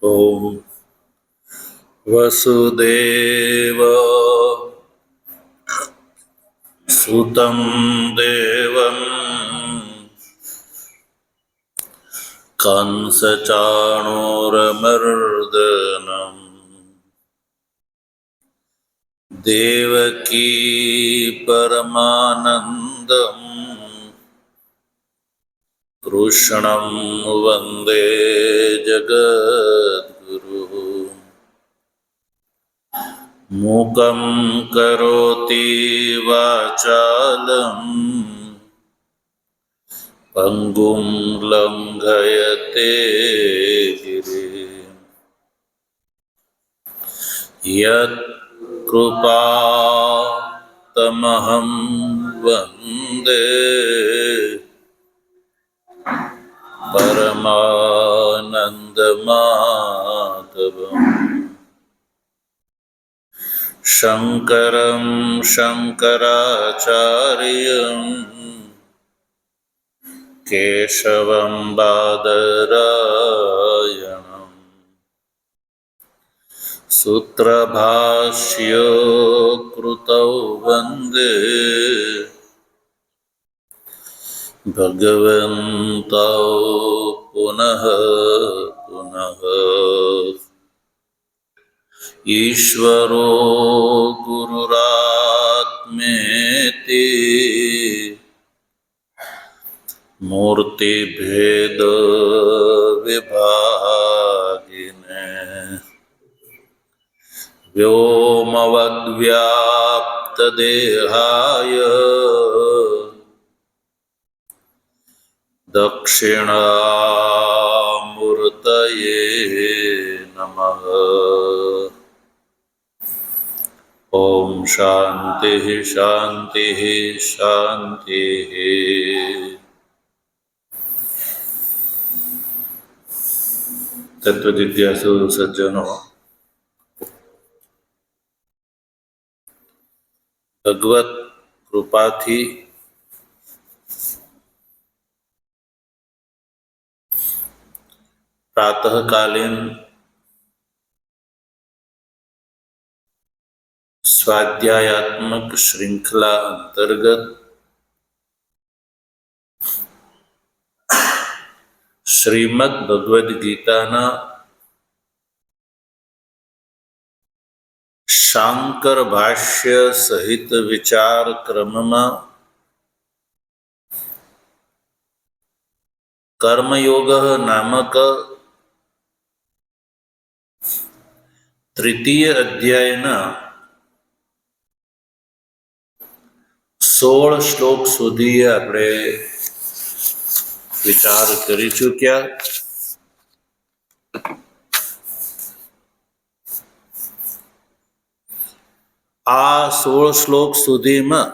ओम वसुदेव सुतं देवं कंसचाणूरमर्दनम् देवकी परमानन्दम् कृष्णं वन्दे जगद्गुरुः। मूकं करोति वाचालं पङ्गुं लङ्घयते गिरिं। यत् कृपातमहं वन्दे परमानन्दमाधवम्। शङ्करं शङ्कराचार्यं केशवं बादरायणम् सूत्रभाष्य कृतौ वन्दे भगवन्तौ पुनः पुनः। ईश्वरो गुरुरात्मेति मूर्तिभेद विभागिने व्योमवद्व्याप्तदेहाय दक्षिणामूर्तये नमः। ओम शांति शांति शांति। तत्व जिज्ञासु सज्जनों, भगवत कृपाथी प्रातःकालीन स्वाध्यायात्मक श्रृंखला अंतर्गत श्रीमद् भगवद गीताना शांकर भाष्य सहित विचार क्रमમાં कर्मयोग नामक तृतीय अध्यायना 16 શ્લોક સુધી આપણે વિચાર કરી ચૂક્યા. આ 16 શ્લોક સુધીમાં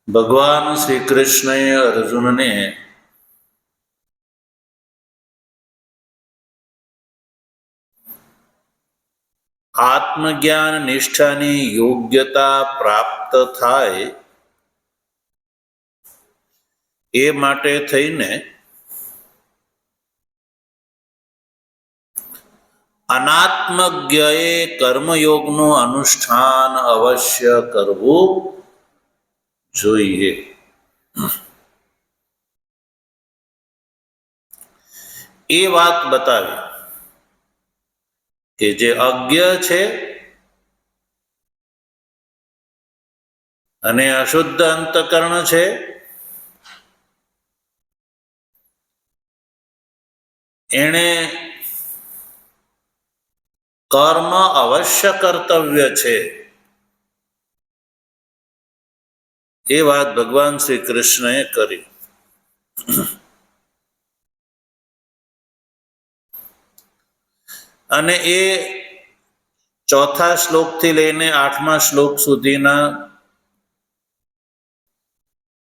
ભગવાન શ્રી કૃષ્ણએ અર્જુનને આત્મજ્ઞાન નિષ્ઠાની યોગ્યતા પ્રાપ્ત થાય એ માટે થઈને અનાત્મજ્ઞએ કર્મયોગનું અનુષ્ઠાન અવશ્ય કરવું જોઈએ. એ વાત બતાવી કે જે અજ્ઞ છે અને અશુદ્ધ અંતકરણ છે એણે કર્મ અવશ્ય કર્તવ્ય છે. એ વાત ભગવાન શ્રી કૃષ્ણએ કરી. અને એ ચોથા શ્લોકથી લઈને 8મા શ્લોક સુધીના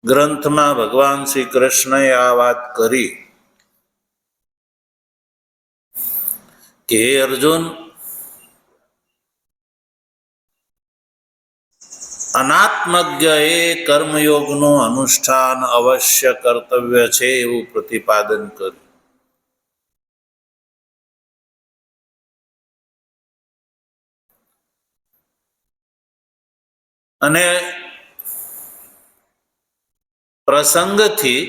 ગ્રંથમાં ભગવાન શ્રી કૃષ્ણએ આ વાત કરી કે હે અર્જુન, અનાત્મજ્ઞએ કર્મયોગનું અનુષ્ઠાન અવશ્ય કર્તવ્ય છે એવું પ્રતિપાદન કર્યું. અને પ્રસંગથી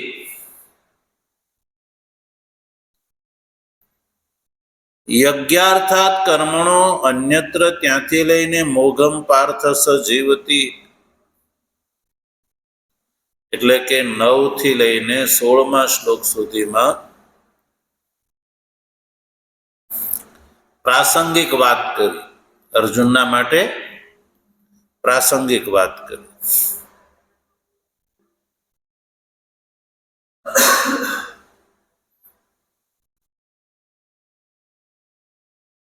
યજ્ઞાર્થાત કર્મણો અન્યત્ર ત્યાંથી લઈને મોઘમ પાર્થ સજીવતી એટલે કે 9 થી લઈને 16મા શ્લોક સુધીમાં પ્રાસંગિક વાત કરી. અર્જુનના માટે પ્રાસંગિક વાત કરી.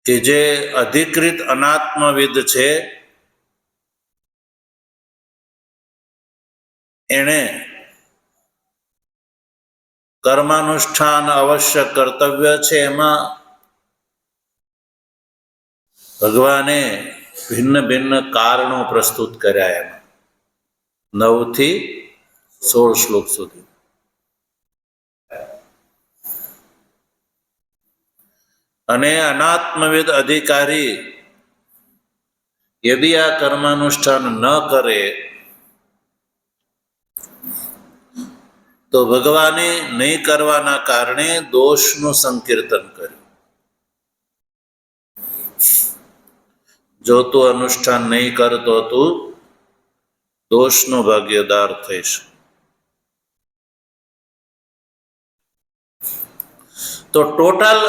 કે જે અધિકૃત અનાત્મવિદ છે એણે કર્માનુષ્ઠાન અવશ્ય કર્તવ્ય છે. એમાં ભગવાને ભિન્ન ભિન્ન કારણો પ્રસ્તુત કર્યા. એમાં 9 થી 16 શ્લોક સુધી. અને અનાત્મવિદ અધિકારી યદિ આ કર્માનુષ્ઠાન ન કરે તો ભગવાને નહીં કરવાના કારણે દોષનું સંકીર્તન કર્યું. જો તું અનુષ્ઠાન નહીં કરતો તું દોષનો ભાગીદાર થઈશ. તો ટોટલ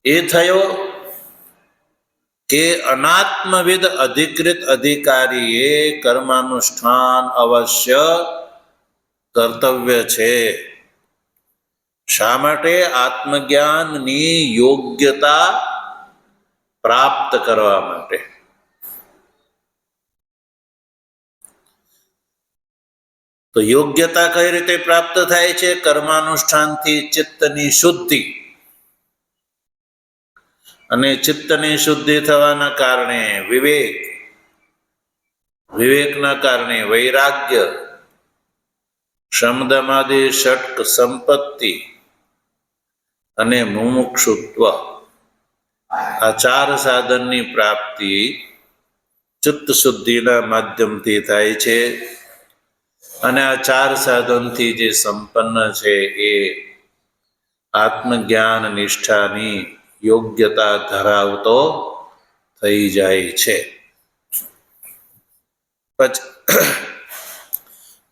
એ થયો કે અનાત્મવિદ અધિકૃત અધિકારીએ કર્માનુષ્ઠાન અવશ્ય કર્તવ્ય છે. શા માટે? આત્મજ્ઞાનની યોગ્યતા પ્રાપ્ત કરવા માટે. તો યોગ્યતા કઈ રીતે પ્રાપ્ત થાય છે? કર્માનુષ્ઠાનથી ચિત્તની શુદ્ધિ, અને ચિત્તની શુદ્ધિ થવાના કારણે વિવેક, વિવેકના કારણે વૈરાગ્ય, શમદમાદિ ષટ્ક સંપત્તિ અને મુમુક્ષુત્વ, આ 4 સાધનની પ્રાપ્તિ ચિત્ત શુદ્ધિના માધ્યમથી થાય છે. અને આ 4 સાધનથી જે સંપન્ન છે એ આત્મજ્ઞાન નિષ્ઠાની યોગ્યતા ધરાવતો થઈ જાય છે.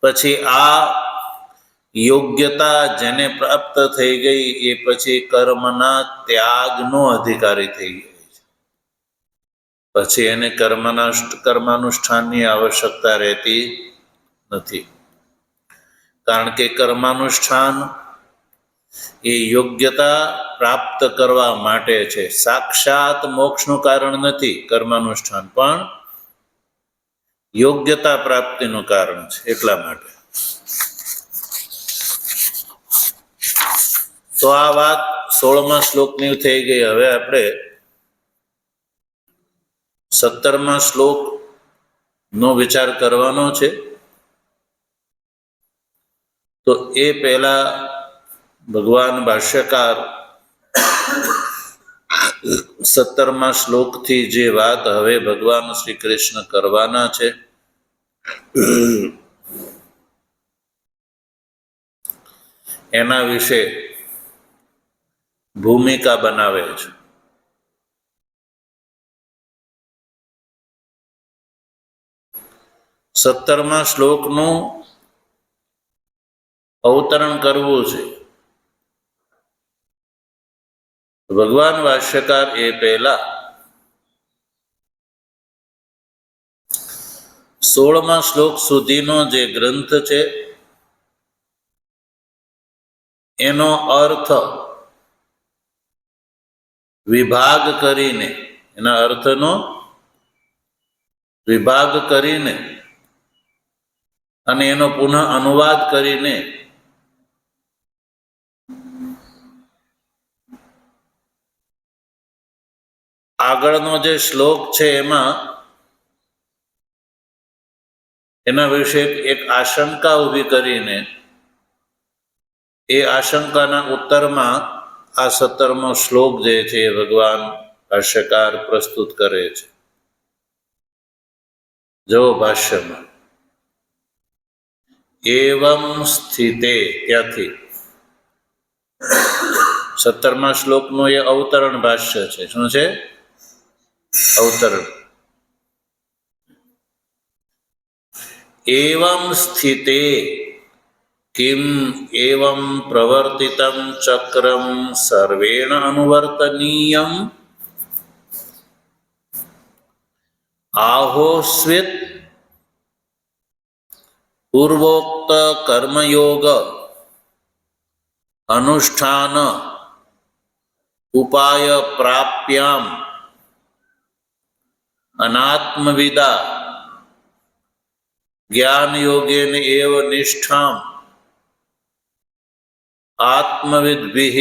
પછી આ યોગ્યતા જેને પ્રાપ્ત થઈ ગઈ એ પછી કર્મના ત્યાગનો અધિકારી થઈ ગયો છે. પછી એને કર્માનુષ્ઠાનની આવશ્યકતા રહેતી નથી. કારણ કે કર્માનુષ્ઠાન એ યોગ્યતા પ્રાપ્ત કરવા માટે છે. સાક્ષાત મોક્ષનું કારણ નથી કર્માનુષ્ઠાન, પણ યોગ્યતા પ્રાપ્તિનું કારણ છે. એટલા માટે તો આ વાત 16મા શ્લોકની થઈ ગઈ. હવે આપણે 17મા શ્લોકનો વિચાર કરવાનો છે. તો એ પહેલા ભગવાન ભાષ્યકાર 17મા શ્લોકથી જે વાત હવે ભગવાન શ્રી કૃષ્ણ કરવાના છે એના વિશે ભૂમિકા બનાવે છે. સત્તરમા શ્લોકનું અવતરણ કરવું છે. ભગવાન ભાષ્યકાર એ પહેલા 16મા શ્લોક સુધીનો જે ગ્રંથ છે એનો અર્થ વિભાગ કરીને, એના અર્થનો વિભાગ કરીને અને એનો પુનઃ અનુવાદ કરીને આગળનો જે શ્લોક છે એમાં એના વિશે એક આશંકા ઊભી કરીને એ આશંકાના ઉત્તરમાં આ 17મો શ્લોક જે છે એ ભગવાન ભાષ્યકાર પ્રસ્તુત કરે છે. જો ભાષ્યમાં એવમ સ્થિતે, ત્યાંથી 17મા શ્લોકનું એ અવતરણ ભાષ્ય છે. શું છે? અવતરણ. એવમ સ્થિતે કિમ એવમ પ્રવર્તિતમ ચક્રમ સર્વેણ અનુવર્તનીયમ આહોસ્વિત પૂર્વોક્ત કર્મયોગ અનુષ્ઠાન ઉપાય પ્રાપ્યામ અનાત્મવિદા જ્ઞાન યોગેન એવ નિષ્ઠામ આત્મવિદ્ભિઃ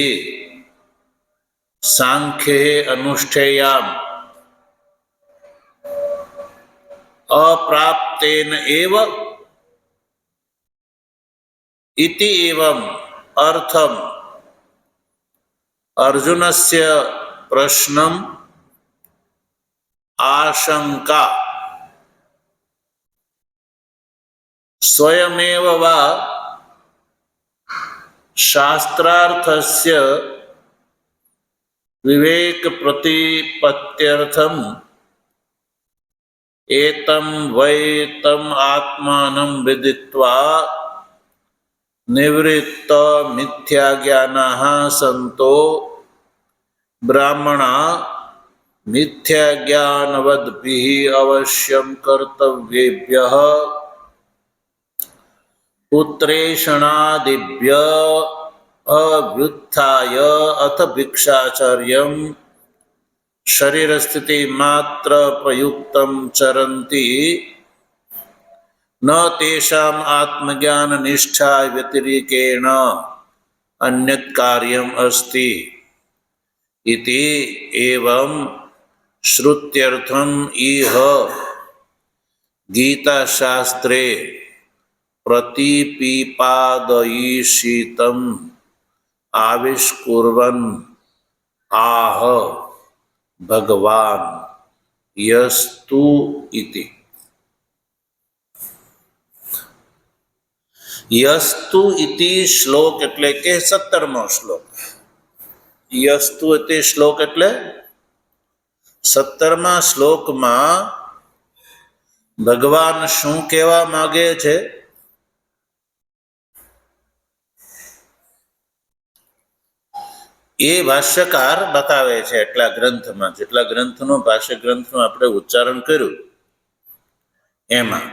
સાંખ્યે અનુષ્ઠેયામ અપ્રાપ્તેન એવ ઇતિ એવમ અર્થમ અર્જુનસ્ય પ્રશ્નમ આશંકા સ્વયમેવ વા શાસ્ત્રાર્થસ્ય વિવેક પ્રતિપત્ત્યર્થમ એતમ વૈ તમ આત્માનં વિદિત્વા નિવૃત્ત મિથ્યાજ્ઞાનાઃ સંતો બ્રાહ્મણા મિથ્યાજ્ઞાનવદ્ભિઃ અવશ્યં કર્તવ્યેભ્યઃ પુત્રેષણાદિભ્યઃ અવ્યુત્થાય અથ ભિક્ષાચર્યં શરીરસ્થિતિ માત્ર પ્રયુક્તં ચરન્તિ ન તેષામ આત્મજ્ઞાન નિષ્ઠા વ્યતિરેકેણ અન્યત કાર્યમ અસ્તિ ઇતિ એવં શ્રુત્યર્થમ ઇહ ગીતાશાસ્ત્રે પ્રતિપિપાદયિષિતમ આવિષ્કુર્વન આહ ભગવાન યસ્તુ ઇતિ. યસ્તુ ઇતિ શ્લોક એટલે કે 17મો શ્લોક. યસ્તુ ઇતિ શ્લોક એટલે 17મા શ્લોકમાં ભગવાન શું કહેવા માંગે છે એ ભાષ્યકાર બતાવે છે. એટલા ગ્રંથમાં, જેટલા ગ્રંથનું ભાષ્ય ગ્રંથનું આપણે ઉચ્ચારણ કર્યું એમાં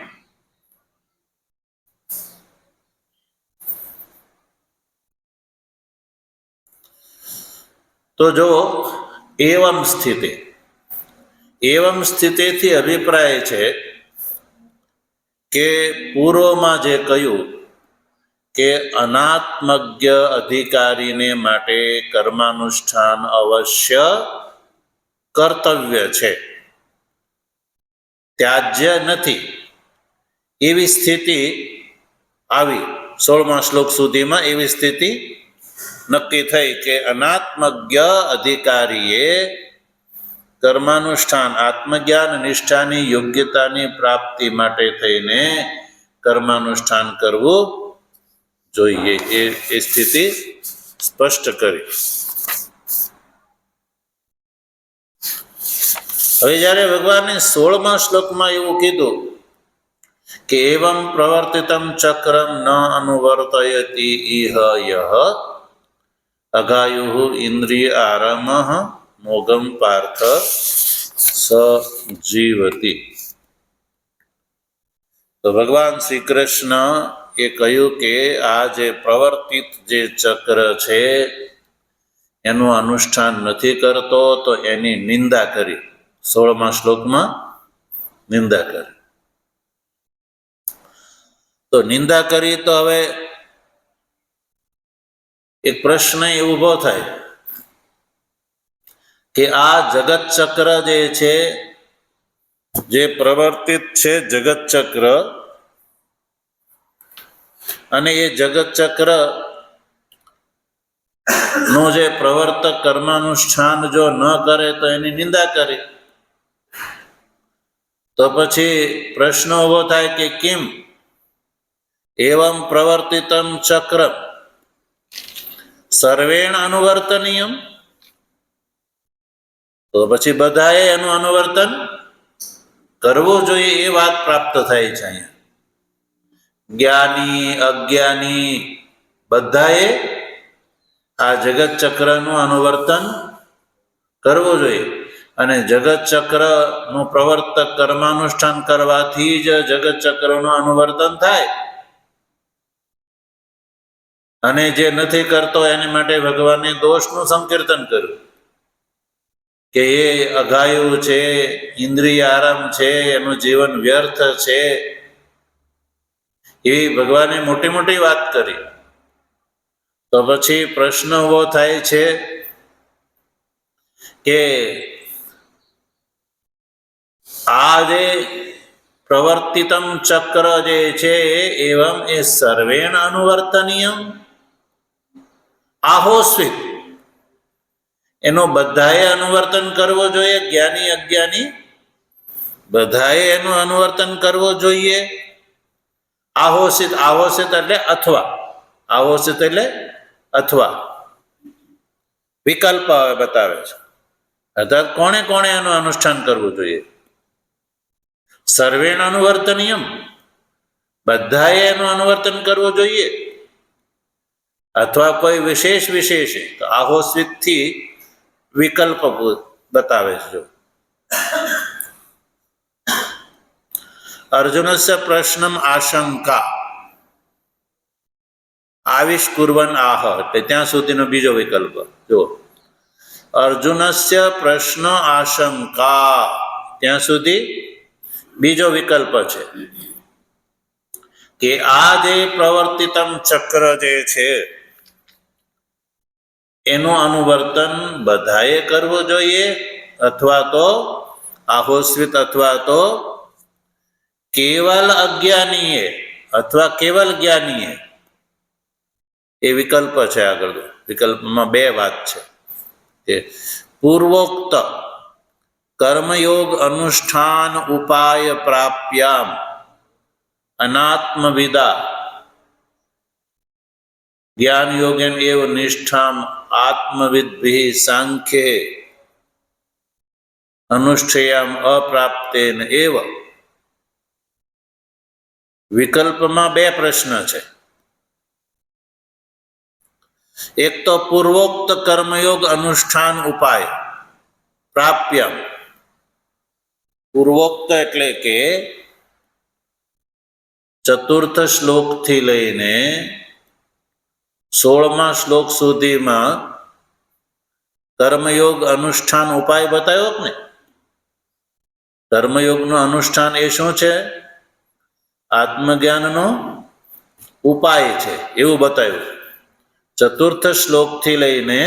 તો જો એવમ સ્થિતિ, એવમ સ્થિતિથી અભિપ્રાય છે કે પૂર્વમાં જે કહ્યું કે અનાત્મજ્ઞ અધિકારીને માટે કર્માનુષ્ઠાન અવશ્ય કર્તવ્ય છે, ત્યાજ્ય નથી, એવી સ્થિતિ આવી. 16મા શ્લોક સુધીમાં એવી સ્થિતિ નક્કી થઈ કે અનાત્મજ્ઞ અધિકારીએ કર્માનુષ્ઠાન આત્મજ્ઞાન નિષ્ઠાની યોગ્યતાની પ્રાપ્તિ માટે થઈને કર્માનુષ્ઠાન કરવું જોઈએ. એ સ્થિતિ સ્પષ્ટ કરી. હવે જ્યારે ભગવાને 16મા શ્લોકમાં એવું કીધું કે એવમ પ્રવર્તિતમ ચક્રમ ન અનુવર્તયતિ ઇહ યહ અઘાયુઃ ઇન્દ્રિય આરામઃ મોગમ પાર્થ સ જીવતી. તો ભગવાન શ્રી કૃષ્ણ એ કહ્યું કે આ જે પ્રવર્તિત જે ચક્ર છે એનું અનુષ્ઠાન નથી કરતો તો એની નિંદા કરી. 16મા શ્લોકમાં નિંદા કરી. તો નિંદા કરી તો હવે એક પ્રશ્ન એ ઊભો થાય કે આ જગત ચક્ર જે છે, જે પ્રવર્તિત છે જગત ચક્ર, અને એ જગત ચક્ર નું જે પ્રવર્તક કર્માનુષ્ઠાન જો ન કરે તો એની નિંદા કરી. તો પછી પ્રશ્ન ઉભો થાય કે કેમ એવં પ્રવર્તિતમ ચક્ર સર્વેણ અનુવર્તનીયમ, તો પછી બધાએ એનું અનુવર્તન કરવું જોઈએ એ વાત પ્રાપ્ત થાય છે. અહીંયા જ્ઞાની અજ્ઞાની બધાએ આ જગત ચક્રનું અનુવર્તન કરવું જોઈએ. અને જગત ચક્રનું પ્રવર્તક કર્માનુષ્ઠાન કરવાથી જ જગત ચક્રનું અનુવર્તન થાય. અને જે નથી કરતો એની માટે ભગવાને દોષનું સંકીર્તન કર્યું કે એ અઘાયું છે, ઇન્દ્રિય આરામ છે, એનું જીવન વ્યર્થ છે, એવી ભગવાને મોટી મોટી વાત કરી. તો પછી પ્રશ્ન ઉભો થાય છે કે આ જે પ્રવર્તિતમ ચક્ર જે છે એવમ એ સર્વેણ અનુવર્તનીયમ આહોસ્વિત, એનું બધાએ અનુવર્તન કરવું જોઈએ. જ્ઞાની અજ્ઞાની બધાએ એનું અનુવર્તન કરવું જોઈએ. આહોષિત, આહોષિત એટલે અથવા, આહોષિત એટલે અથવા વિકલ્પ બતાવે છે. અર્થાત કોણે કોણે એનું અનુષ્ઠાન કરવું જોઈએ? સર્વેણ અનુવર્તનીયમ, બધાએ એનું અનુવર્તન કરવું જોઈએ. અથવા કોઈ વિશેષ વિશેષ, તો આહોસ્વિત થી વિકલ્પ બતાવે છે. અર્જુનસ્ય પ્રશ્નમ આશંકા આવિષ્કુર્વન આહ, એટલે ત્યાં સુધીનો બીજો વિકલ્પ જો. અર્જુનસ્ય પ્રશ્ન આશંકા, ત્યાં સુધી બીજો વિકલ્પ છે કે આ જે પ્રવર્તિતમ ચક્ર જે છે એનું અનુવર્તન બધાએ કરવું જોઈએ, અથવા તો આહોસ્વિત, અથવા તો કેવલ અજ્ઞાનીએ, અથવા કેવલ જ્ઞાનીએ. એ વિકલ્પ છે. આગળ વિકલ્પમાં બે વાત છે કે પૂર્વોક્ત કર્મયોગ અનુષ્ઠાન ઉપાય પ્રાપ્યામ અનાત્મવિદા જ્ઞાન યોગેન એવ નિષ્ઠામ આત્મવિદ્ભિ સાંખ્યે અનુષ્ઠેયામ અપ્રાપ્તેન એવ. વિકલ્પમાં બે પ્રશ્ન છે. એક તો પૂર્વોક્ત કર્મયોગ અનુષ્ઠાન ઉપાય પ્રાપ્યમ. પૂર્વોક્ત એટલે કે ચતુર્થ શ્લોકથી લઈને 16મા શ્લોક સુધીમાં કર્મયોગ અનુષ્ઠાન ઉપાય બતાવ્યો ને. કર્મયોગનું અનુષ્ઠાન એ શું છે? આત્મજ્ઞાનનો ઉપાય છે એવું બતાવ્યું. ચતુર્થ શ્લોકથી લઈને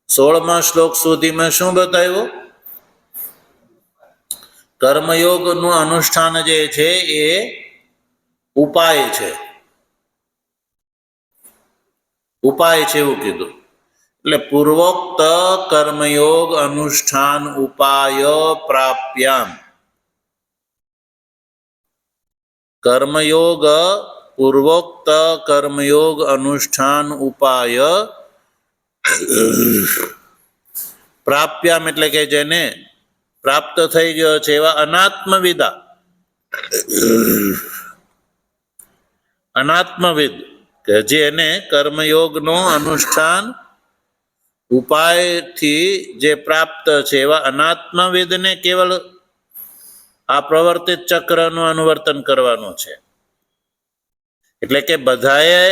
16મા શ્લોક સુધીમાં શું બતાવ્યું? કર્મયોગનું અનુષ્ઠાન જે છે એ ઉપાય છે, ઉપાય છે એવું કીધું. એટલે પૂર્વોક્ત કર્મયોગ અનુષ્ઠાન ઉપાય પ્રાપ્યામ. કર્મયોગ, પૂર્વોક્ત કર્મયોગ અનુષ્ઠાન ઉપાય પ્રાપ્યામ એટલે કે જેને પ્રાપ્ત થઈ ગયો છે એવા અનાત્મવિદા, અનાત્મવિદ કે જેને કર્મયોગનો અનુષ્ઠાન ઉપાયથી જે પ્રાપ્ત છે એવા અનાત્મવિદને કેવળ આ પ્રવર્તિત ચક્રનું અનુવર્તન કરવાનું છે. એટલે કે બધાએ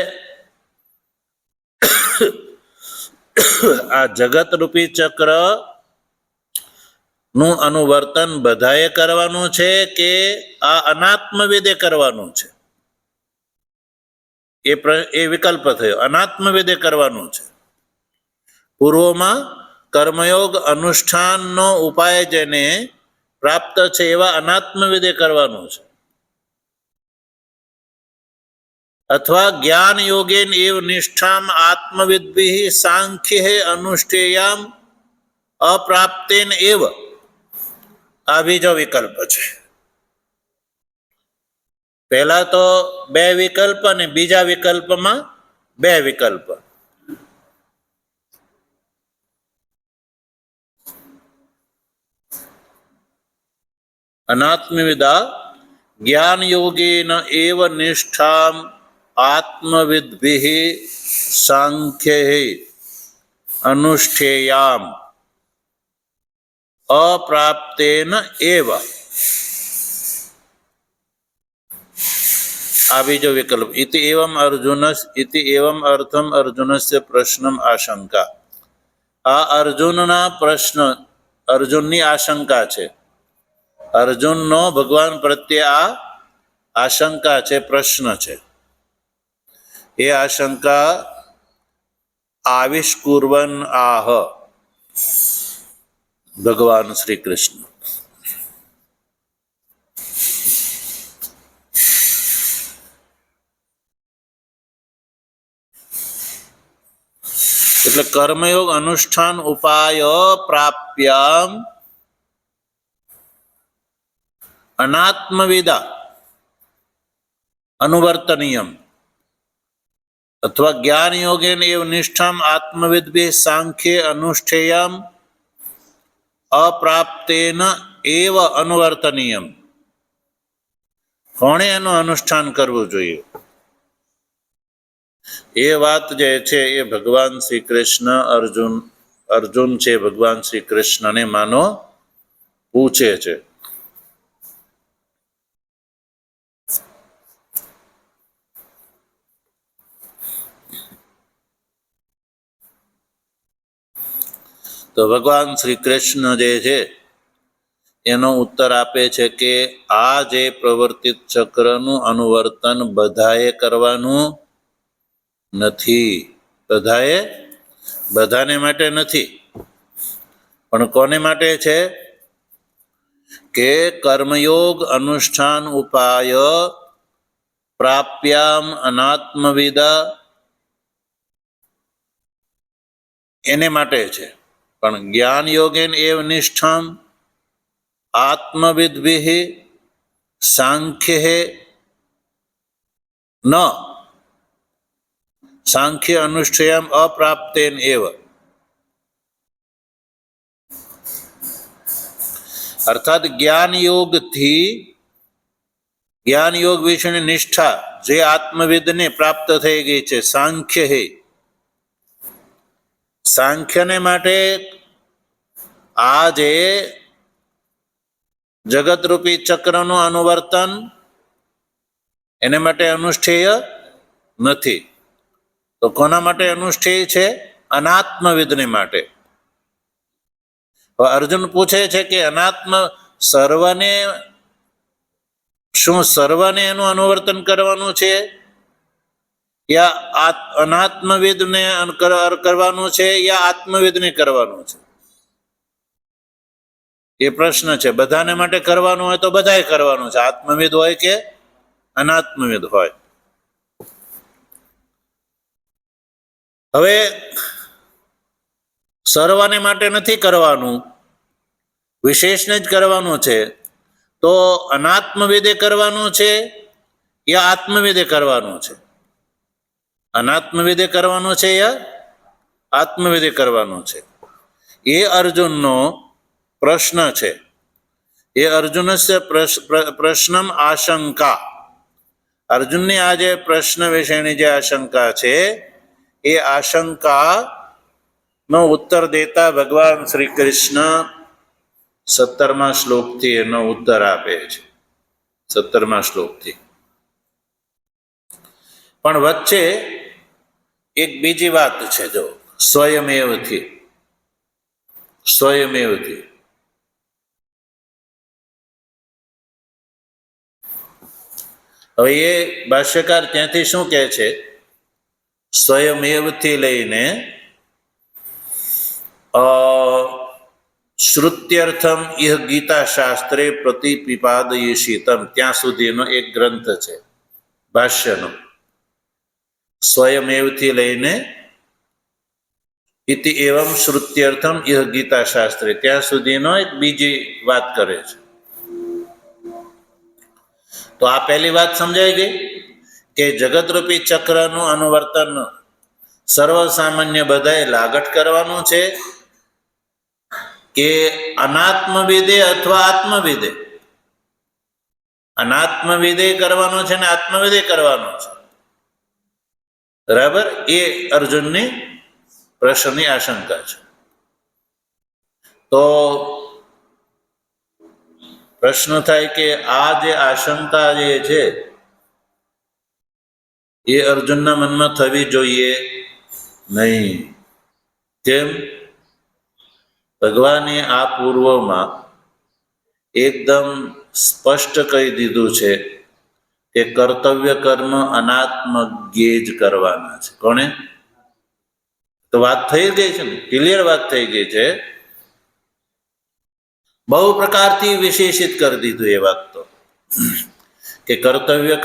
આ જગત રૂપી ચક્ર નું અનુવર્તન બધાએ કરવાનું છે કે આ અનાત્મવિદે કરવાનું છે? એ વિકલ્પ થયો. અનાત્મવિદે કરવાનું છે. પૂર્વમાં કર્મયોગ અનુષ્ઠાનનો ઉપાય જેને પ્રાપ્ત છે એવા અનાત્મવિદે કરવાનું છે. अथवा ज्ञान योगेन एव निष्ठाम आत्मविद्भिः सांख्ये अनुष्ठेयाम अप्राप्तेन एव। आ बीजो विकल्प है। पहला तो बे विकल्प ने बीजा विकल्प में बे विकल्प। अनात्मविदा ज्ञान योगेन एव निष्ठाम आत्मविद्भिः सांख्ये अनुष्ठेयाम अप्राप्तेन एव। आ बीजो विकल्प। इति एवं इति एवं अर्थम अर्जुनस्य प्रश्नम आशंका। आ अर्जुनना प्रश्न अर्जुननी आशंका छे। अर्जुननो भगवान प्रत्ये आ आशंका छे, प्रश्न छे। ए आशंका आविष्कुर्वन् आह भगवान श्री कृष्ण। એટલે કર્મયોગ અનુષ્ઠાન ઉપાય પ્રાપ્યામ અનાત્મવિદા અનુવર્તનીયમ अथवा ज्ञान योगेन एव निष्ठाम आत्मविद्भिः सांख्ये अनुष्ठेयम अप्राप्तेन एव अनुवर्तनीयम। कोणे एनु अनुष्ठान करवू जोईए? ये बात जे छे ये भगवान श्री कृष्ण अर्जुन छे भगवान श्री कृष्ण ने मानो पूछे छे। तो भगवान श्री कृष्ण जे छे एनो उत्तर आपे छे के आ जे प्रवर्तित चक्रनु अनुवर्तन बधाए करवानुं नथी। बधाने माटे नथी, पण कोने माटे छे? के कर्मयोग अनुष्ठान उपाय प्राप्याम अनात्मविदा एने माटे छे। पण ज्ञान योगेन एव निष्ठाम आत्मविद्भिः सांख्ये न सांख्य अनुष्ठेयम अप्राप्तेन एव। अर्थात ज्ञान योग थी ज्ञान योग विषय निष्ठा जे आत्मविद ने प्राप्त थई गई छे सांख्य है। सांख्य ने माटे आजे जगत रूपी चक्रनु अनुवर्तन एने माटे अनुष्ठेय नथी। तो कोना माटे अनुष्ठेय छे? अनात्मविद ने माटे। अर्जुन पूछे छे कि अनात्म सर्वने शुं सर्वने एनु अनुवर्तन करवानुं छे या अनात्मविद ने करवानुं छे या आत्मविद ने करवानुं छे? ये प्रश्न छे। बधाने माटे करवानुं होय तो बधाए करवानुं छे, आत्मविद होय के अनात्मविद होय। हवे सर्वने माटे नथी करवानुं, विशेषने ज करवानुं छे, तो अनात्मविदे करवानुं छे या आत्मविदे करवानुं छे? अनात्मविदे करवानुं छे या आत्मविदे करवानुं छे? ये अर्जुननो प्रश्न छे। ये अर्जुनस्य प्रश्नम आशंका। अर्जुननी आ जे प्रश्न विषयनी जे आशंका छे ए आशंका नो उत्तर देता भगवान श्री कृष्ण 17मा श्लोक थी एनो उत्तर आपे छे। 17मा श्लोक थी। पण वच्चे एक बीजी बात छे, जो स्वयमेव थी। હવે એ ભાષ્યકાર ત્યાંથી શું કહે છે? સ્વયમેવથી લઈને શ્રુત્યર્થમ ઇહ ગીતા શાસ્ત્રે પ્રતિ पिपादयिषितम ત્યાં સુધીનો એક ગ્રંથ છે ભાષ્યનો। સ્વયમેવથી લઈને ઇતિ એવમ શ્રુત્યર્થમ ઇહ ગીતા શાસ્ત્રે, ત્યાં સુધીનો એક બીજી વાત કરે છે. તો આ પહેલી વાત સમજાઈ ગઈ કે જગતરૂપી ચક્રનું અનુવર્તન સર્વસામાન્ય બધાએ લાગટ કરવાનું છે કે અનાત્મવિદે અથવા આત્મવિદે. અનાત્મવિદે કરવાનો છે ને આત્મવિદે કરવાનો છે. બરાબર, એ અર્જુનની પ્રશ્નની આશંકા છે. તો પ્રશ્ન થાય કે આ જે આશંકા જે છે એ અર્જુનના મનમાં થવી જોઈએ નહીં. કેમ? ભગવાને આ પૂર્વમાં એકદમ સ્પષ્ટ કહી દીધું છે કે કર્તવ્ય કર્મ અનાત્મજ્ઞે જ કરવાના છે. કોણે? તો વાત થઈ ગઈ છે ને, ક્લિયર વાત થઈ ગઈ છે. બહુ પ્રકારથી વિશેષિત કરી દીધું એ વાત તો, કે કર્તવ્ય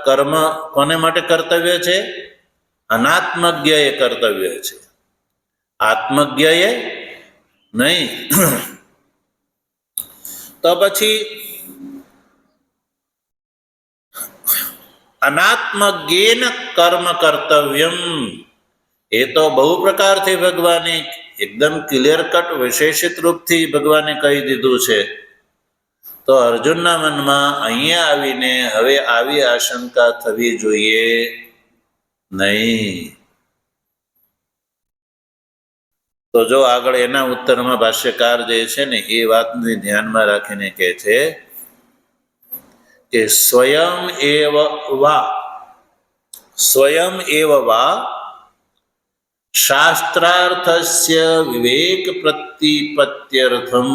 કર્મ કોને માટે કર્તવ્ય છે? અનાત્મજ્ઞ એ કર્તવ્ય છે, આત્મજ્ઞ એ નહીં. તો પછી અનાત્મજ્ઞેન કર્મ કર્તવ્યમ, એ તો બહુ પ્રકારથી ભગવાને એકદમ ક્લિયર કટ વિશેષિત રૂપથી ભગવાને કહી દીધું છે. તો અર્જુનના મનમાં અહીંયા આવીને હવે આવી આશંકા થવી જોઈએ નહીં. તો જો આગળ એના ઉત્તરમાં ભાષ્યકાર જે છે ને એ વાતને ધ્યાનમાં રાખીને કહે છે કે સ્વયં એવ વા શાસ્ત્રાર્થસ્ય વિવેક પ્રતિપત્યર્થમ.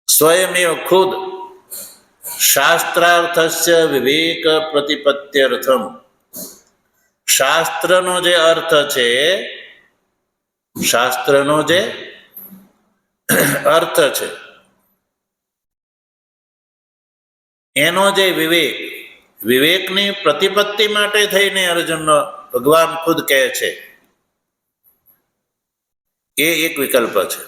સ્વયમેવ ખુદ શાસ્ત્રાર્થસ્ય વિવેક પ્રતિપત્યર્થમ, શાસ્ત્રનો જે અર્થ છે, શાસ્ત્રનો જે અર્થ છે એનો જે વિવેકની પ્રતિપત્તિ માટે થઈને અર્જુનનો ભગવાન ખુદ કહે છે, એ એક વિકલ્પ છે.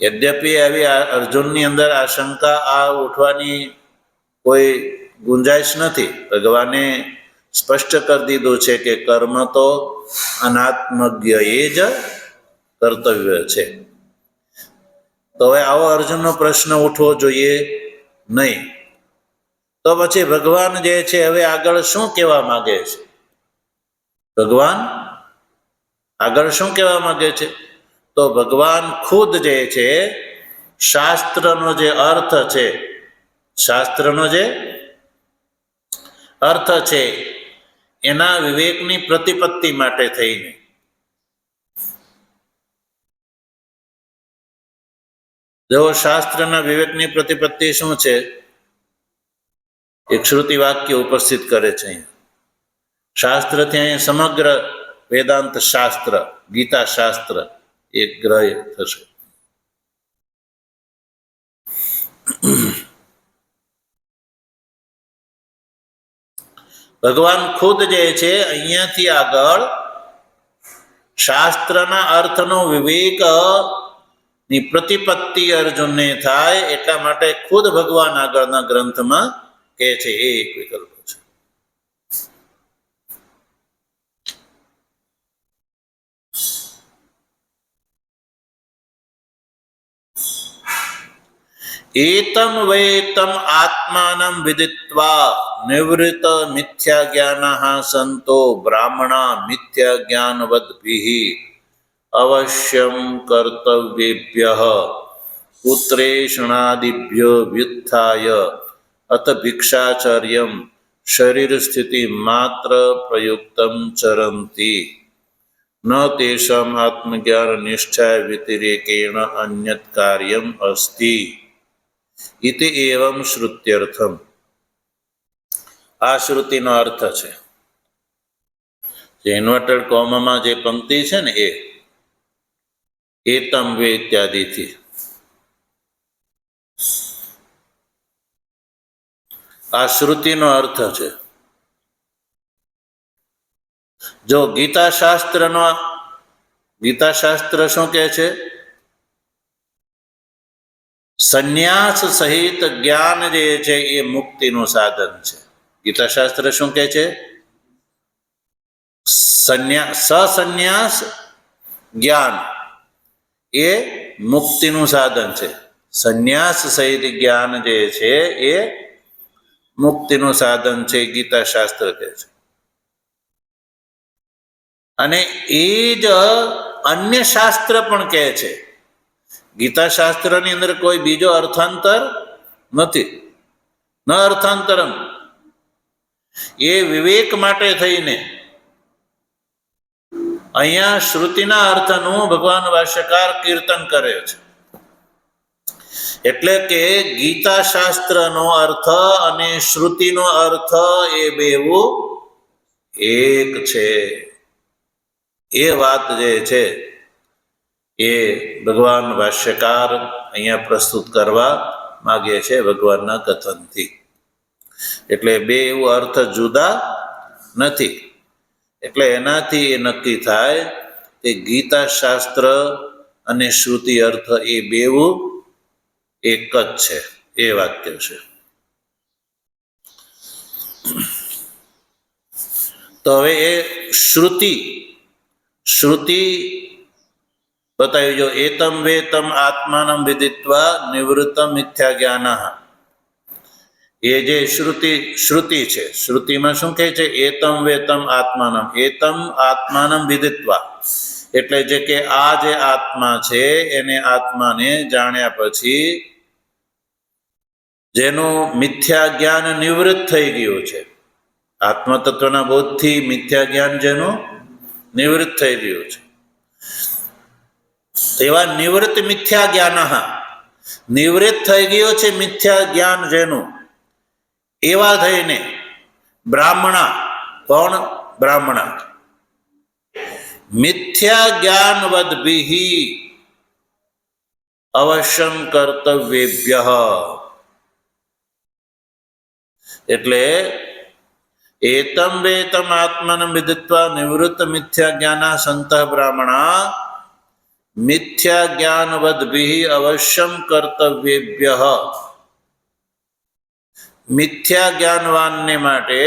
યદ્યપિ આવી અર્જુનની અંદર આશંકા આ ઉઠવાની કોઈ ગુંજાઈશ નથી. ભગવાને સ્પષ્ટ કરી દીધું છે કે કર્મ તો અનાત્મજ્ઞ એ જ કર્તવ્ય છે. તો હવે આવો અર્જુનનો પ્રશ્ન ઉઠવો જોઈએ નહીં. તો પછી ભગવાન જે છે હવે આગળ શું કહેવા માંગે છે? ભગવાન આગળ શું કહેવા માંગે છે? તો ભગવાન ખુદ જે છે શાસ્ત્રનો જે અર્થ છે, શાસ્ત્રનો જે અર્થ છે એના વિવેકની પ્રતિપત્તિ માટે થઈને જો શાસ્ત્રના વિવેકની પ્રતિપત્તિ શું છે? એક શ્રુતિ વાક્ય ઉપસ્થિત કરે છે. શાસ્ત્રથી અહીં સમગ્ર વેદાંત શાસ્ત્ર, ગીતા શાસ્ત્ર એક ગ્રહ થશે. ભગવાન ખુદ જે છે અહીંયાથી આગળ શાસ્ત્રના અર્થનો વિવેક ની પ્રતિપત્તિ અર્જુનને થાય એટલા માટે ખુદ ભગવાન આગળના ગ્રંથમાં કહે છે એ એક વિકલ્પ છે. एतम वेतम आत्मानं विदित्वा निवृत्त मिथ्या ज्ञानः संतो ब्राह्मणा मिथ्या ज्ञानवद्भिः अवश्यं कर्तव्येभ्यः पुत्रेषणादिभ्यो व्युत्थाय अथ भिक्षाचर्यं शरीर स्थिति मात्र प्रयुक्तं चरन्ति न तेषाम् आत्मज्ञान निष्ठा व्यतिरेकेण अन्यत् कार्यम् अस्ति इति एवं श्रुत्यर्थम. આ શ્રુતિનો અર્થ છે. જે ઇન્વર્ટેડ કોમામાં જે પંક્તિ છે ને એ એતમ વે ઇત્યાદિથી આ શ્રુતિનો અર્થ છે. જો ગીતાશાસ્ત્ર શું કહે છે? સંન્યાસ સહિત જ્ઞાન જે છે એ મુક્તિનું સાધન છે. ગીતાશાસ્ત્ર શું કહે છે? સસન્યાસ જ્ઞાન એ મુક્તિનું સાધન છે. સંન્યાસ સહિત જ્ઞાન જે છે એ મુક્તિનું સાધન છે, ગીતાશાસ્ત્ર કહે છે. અને એ જ અન્ય શાસ્ત્ર પણ કહે છે. ગીતાશાસ્ત્રની અંદર કોઈ બીજો અર્થાંતર નથી. ન અર્થાંતરમ. એ વિવેક માટે થઈને અહીંયા શ્રુતિના અર્થનું ભગવાન ભાષ્યકાર કીર્તન કરે છે. એટલે કે ગીતાશાસ્ત્રનો અર્થ અને શ્રુતિનો અર્થ એ બેવું એક છે. એ વાત જે છે એ ભગવાન ભાષ્યકાર અહીંયા પ્રસ્તુત કરવા માગે છે ભગવાનના કથનથી. એટલે બે એવું અર્થ જુદા નથી. એટલે એનાથી એ નક્કી થાય કે ગીતાશાસ્ત્ર અને શ્રુતિ અર્થ એ બેવું એક જ છે. એ વાક્ય છે. તો હવે એ શ્રુતિ બતાવી. જો એતમ વેતમ આત્માનમ વિદિત્વા નિવૃત્તમ મિથ્યા જ્ઞાન. એ જે શ્રુતિ છે, શ્રુતિમાં શું કહે છે? એતમ વેતમ આત્માનમ. એતમ આત્માનમ વિદિત્વા એટલે જે કે આ જે આત્મા છે એને આત્માને જાણ્યા પછી જેનું મિથ્યા જ્ઞાન નિવૃત્ત થઈ ગયું છે. આત્મતત્વના બોધથી મિથ્યા જ્ઞાન જેનું નિવૃત્ત થઈ ગયું છે, એવા નિવૃત્ત મિથ્યા જ્ઞાન. નિવૃત્ત થઈ ગયો છે મિથ્યા જ્ઞાન જેનું, એવા થઈને બ્રાહ્મણા. કોણ? બ્રાહ્મણા. મિથ્યા જ્ઞાનવદ્ભિઃ અવશ્યમ કર્તવ્યેભ્ય. એટલે એતમ વેતમ આત્મનમ વિદિત્વા નિવૃત્ત મિથ્યા જ્ઞાના સંતઃ બ્રાહ્મણા મિથ્યા જ્ઞાનવદ્ભિઃ અવશ્યમ કર્તવ્યેભ્ય. મિથ્યા જ્ઞાનવાનને માટે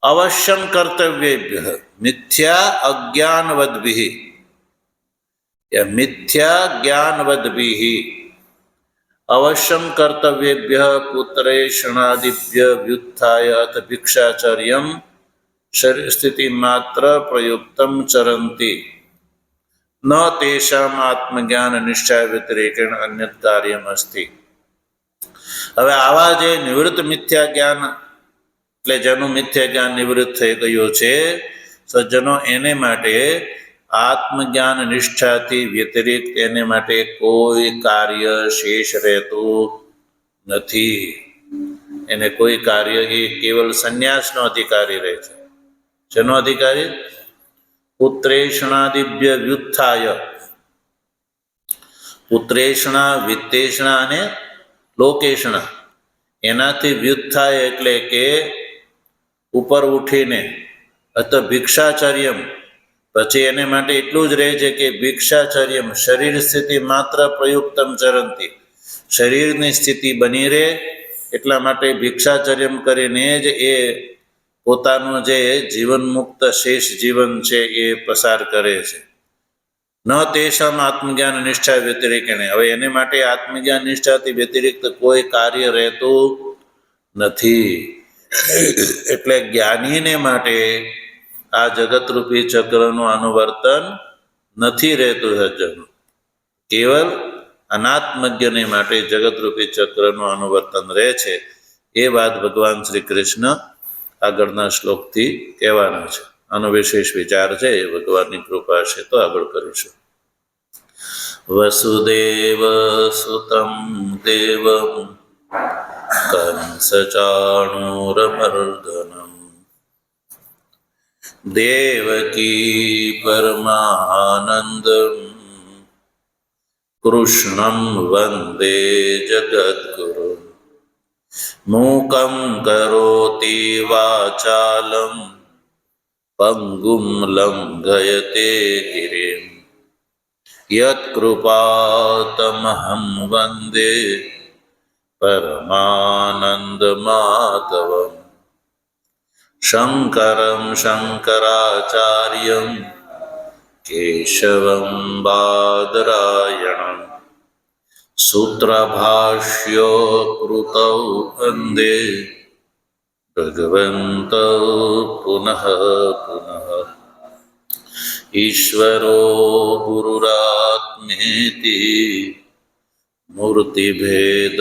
અવશ્યમ કર્તવ્યેભ્ય. મિથ્યા અજ્ઞાનવદ્ભિઃ, મિથ્યા જ્ઞાનવદ્ભિઃ અવશ્યમ કર્તવ્યેભ્ય પુત્રેષણાદિભ્ય વ્યુત્થાય અથ ભિક્ષાચર્યમ શરીર સ્થિતિ માત્ર પ્રયુક્તમ ચરંતિ ન તેષામ આત્મજ્ઞાન નિશ્ચય વ્યતિરેકેણ અન્યત કાર્યમ અસ્તિ. હવે આવા જે નિવૃત્ત મિથ્યા જ્ઞાન એટલે જેનું મિથ્યા જ્ઞાન નિવૃત્ત થઈ ગયું છે સજ્જનો, એને માટે આત્મજ્ઞાન નિષ્ઠાથી વ્યતિરિક્ત એને માટે કોઈ કાર્ય શેષ રહેતું નથી. એને કોઈ કાર્ય, એ કેવલ સંન્યાસનો અધિકારી રહે છે. જેનો અધિકારી? પુત્રેષણાદિભ્ય વ્યુત્થાય. પુત્રેષણા, વિત્તેષણા અને લોકેષણા, એનાથી વ્યુત્થાય એટલે કે ઉપર ઉઠીને, અત ભિક્ષાચર્યમ પછી એને માટે એટલું જ રહે છે કે ભિક્ષાચર્યમ શરીર સ્થિતિ માત્ર પ્રયુક્તમ ચરંતી, શરીરની સ્થિતિ બની રહે એટલા માટે ભિક્ષાચર્યમ કરીને જ એ પોતાનું જે જીવન મુક્ત શેષ જીવન છે એ પસાર કરે છે. ન તેષામ આત્મજ્ઞાન નિષ્ઠા વ્યતિરેકેણે. હવે એને માટે આત્મજ્ઞાન નિષ્ઠાથી વ્યતિરિક્ત કોઈ કાર્ય રહેતું નથી. એટલે જ્ઞાનીને માટે આ જગતરૂપી ચક્રનું અનુવર્તન નથી રહેતું સજ્જનો. કેવલ અનાત્મજ્ઞને માટે જગતરૂપી ચક્રનું અનુવર્તન રહે છે. એ વાત ભગવાન શ્રી કૃષ્ણ આગળના શ્લોકથી કહેવાના છે. આનો વિશેષ વિચાર છે, એ ભગવાનની કૃપા છે તો આગળ કરીશું. વસુદેવ સુતમ દેવમ કંસચાણૂરમર્દનમ દેવકી પરમાનંદમ કૃષ્ણમ વંદે જગદ્ગુરુ. મૂકં કરોતિ વાચાલં પંગું લંઘયતે ગિરિમ યત્કૃપાતમહં વંદે પરમાનંદમાધવમ શંકરં શંકરાચાર્યં કેશવં બાદરાયણં સૂત્રભાષ્ય કૃતૌ વંદે ભગવन्तૌ પુનઃ પુનઃ ઈશ્વરો ગુરુરાત્મેતિ મૂર્તિભેદ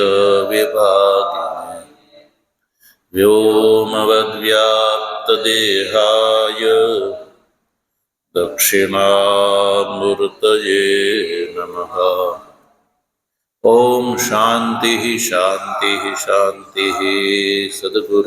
વિભાગિને વ્યોમવદ્વ્યાપ્તદેહાય દક્ષિણામૂર્તયે નમઃ. ઓમ શાંતિ શાંતિ શાંતિ. સદગુરુ